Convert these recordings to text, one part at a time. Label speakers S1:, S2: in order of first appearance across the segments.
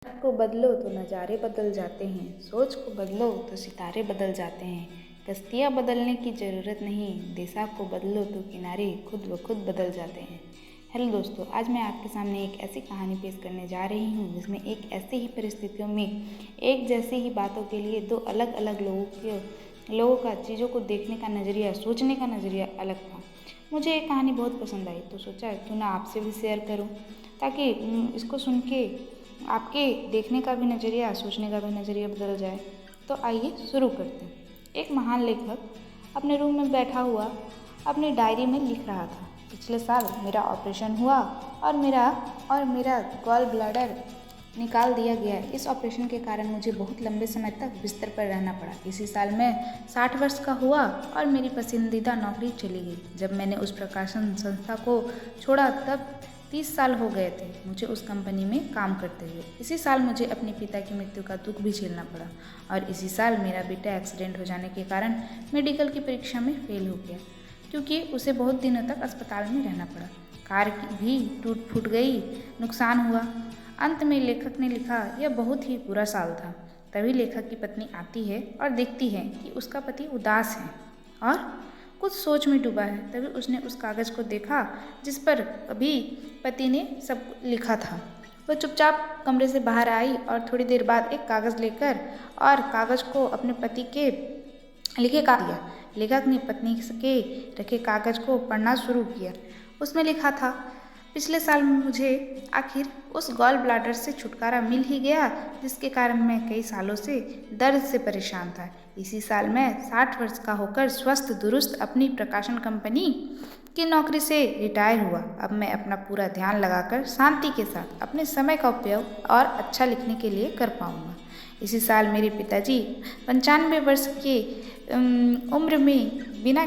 S1: को बदलो तो नज़ारे बदल जाते हैं, सोच को बदलो तो सितारे बदल जाते हैं। कश्तियाँ बदलने की ज़रूरत नहीं, दिशा को बदलो तो किनारे खुद ब खुद बदल जाते हैं। हेलो दोस्तों, आज मैं आपके सामने एक ऐसी कहानी पेश करने जा रही हूँ जिसमें एक ऐसी ही परिस्थितियों में एक जैसी ही बातों के लिए दो अलग अलग लोगों का चीज़ों को देखने का नज़रिया, सोचने का नज़रिया अलग था। मुझे ये कहानी बहुत पसंद आई तो सोचा क्यों ना आपसे भी शेयर करूँ, ताकि इसको सुन के आपके देखने का भी नज़रिया, सोचने का भी नज़रिया बदल जाए। तो आइए शुरू करते हैं। एक महान लेखक अपने रूम में बैठा हुआ अपनी डायरी में लिख रहा था, पिछले साल मेरा ऑपरेशन हुआ और मेरा गॉल ब्लैडर निकाल दिया गया। इस ऑपरेशन के कारण मुझे बहुत लंबे समय तक बिस्तर पर रहना पड़ा। इसी साल मैं 60 वर्ष का हुआ और मेरी पसंदीदा नौकरी चली गई। जब मैंने उस प्रकाशन संस्था को छोड़ा तब 30 साल हो गए थे मुझे उस कंपनी में काम करते हुए। इसी साल मुझे अपने पिता की मृत्यु का दुख भी झेलना पड़ा और इसी साल मेरा बेटा एक्सीडेंट हो जाने के कारण मेडिकल की परीक्षा में फेल हो गया, क्योंकि उसे बहुत दिनों तक अस्पताल में रहना पड़ा। कार भी टूट फूट गई, नुकसान हुआ। अंत में लेखक ने लिखा, यह बहुत ही बुरा साल था। तभी लेखक की पत्नी आती है और देखती है कि उसका पति उदास है और कुछ सोच में डूबा है। तभी उसने उस कागज़ को देखा जिस पर अभी पति ने सब लिखा था। वह चुपचाप कमरे से बाहर आई और थोड़ी देर बाद एक कागज़ लेकर और कागज़ को अपने पति के लिखे का दिया। लेखक ने पत्नी के रखे कागज़ को पढ़ना शुरू किया। उसमें लिखा था, पिछले साल मुझे आखिर उस गॉल ब्लैडर से छुटकारा मिल ही गया जिसके कारण मैं कई सालों से दर्द से परेशान था। इसी साल मैं 60 वर्ष का होकर स्वस्थ दुरुस्त अपनी प्रकाशन कंपनी की नौकरी से रिटायर हुआ। अब मैं अपना पूरा ध्यान लगाकर शांति के साथ अपने समय का उपयोग और अच्छा लिखने के लिए कर पाऊँगा। इसी साल मेरे पिताजी 95 वर्ष के उम्र में बिना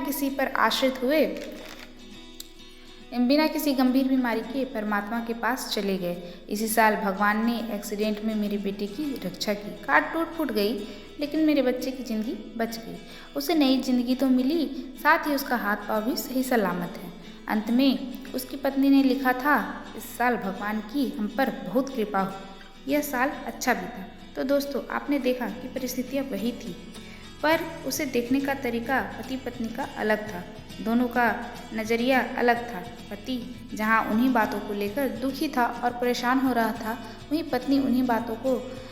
S1: किसी गंभीर बीमारी के परमात्मा के पास चले गए। इसी साल भगवान ने एक्सीडेंट में मेरे बेटे की रक्षा की। कार टूट फूट गई लेकिन मेरे बच्चे की ज़िंदगी बच गई। उसे नई ज़िंदगी तो मिली, साथ ही उसका हाथ पाँव भी सही सलामत है। अंत में उसकी पत्नी ने लिखा था, इस साल भगवान की हम पर बहुत कृपा हुई। यह साल अच्छा बीता। तो दोस्तों, आपने देखा कि परिस्थितियाँ वही थी, पर उसे देखने का तरीका पति पत्नी का अलग था। दोनों का नज़रिया अलग था। पति जहाँ उन्हीं बातों को लेकर दुखी था और परेशान हो रहा था, वहीं पत्नी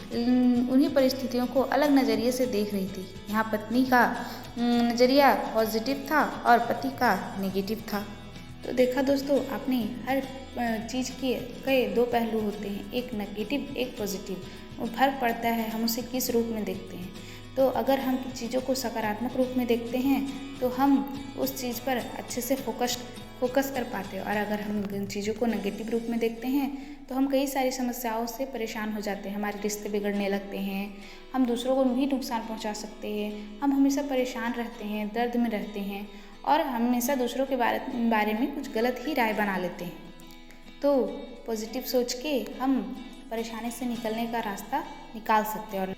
S1: उन्हीं परिस्थितियों को अलग नज़रिए से देख रही थी। यहाँ पत्नी का नज़रिया पॉजिटिव था और पति का नेगेटिव था। तो देखा दोस्तों आपने, हर चीज़ के कई दो पहलू होते हैं, एक नेगेटिव एक पॉजिटिव। वो फर्क पड़ता है हम उसे किस रूप में देखते हैं। तो अगर हम चीज़ों को सकारात्मक रूप में देखते हैं तो हम उस चीज़ पर अच्छे से फोकस कर पाते हैं, और अगर हम चीज़ों को नेगेटिव रूप में देखते हैं तो हम कई सारी समस्याओं से परेशान हो जाते हैं। हमारे रिश्ते बिगड़ने लगते हैं, हम दूसरों को भी नुकसान पहुंचा सकते हैं, हम हमेशा परेशान रहते हैं, दर्द में रहते हैं और हमेशा दूसरों के बारे में कुछ गलत ही राय बना लेते हैं। तो पॉजिटिव सोच के हम परेशानी से निकलने का रास्ता निकाल सकते हैं और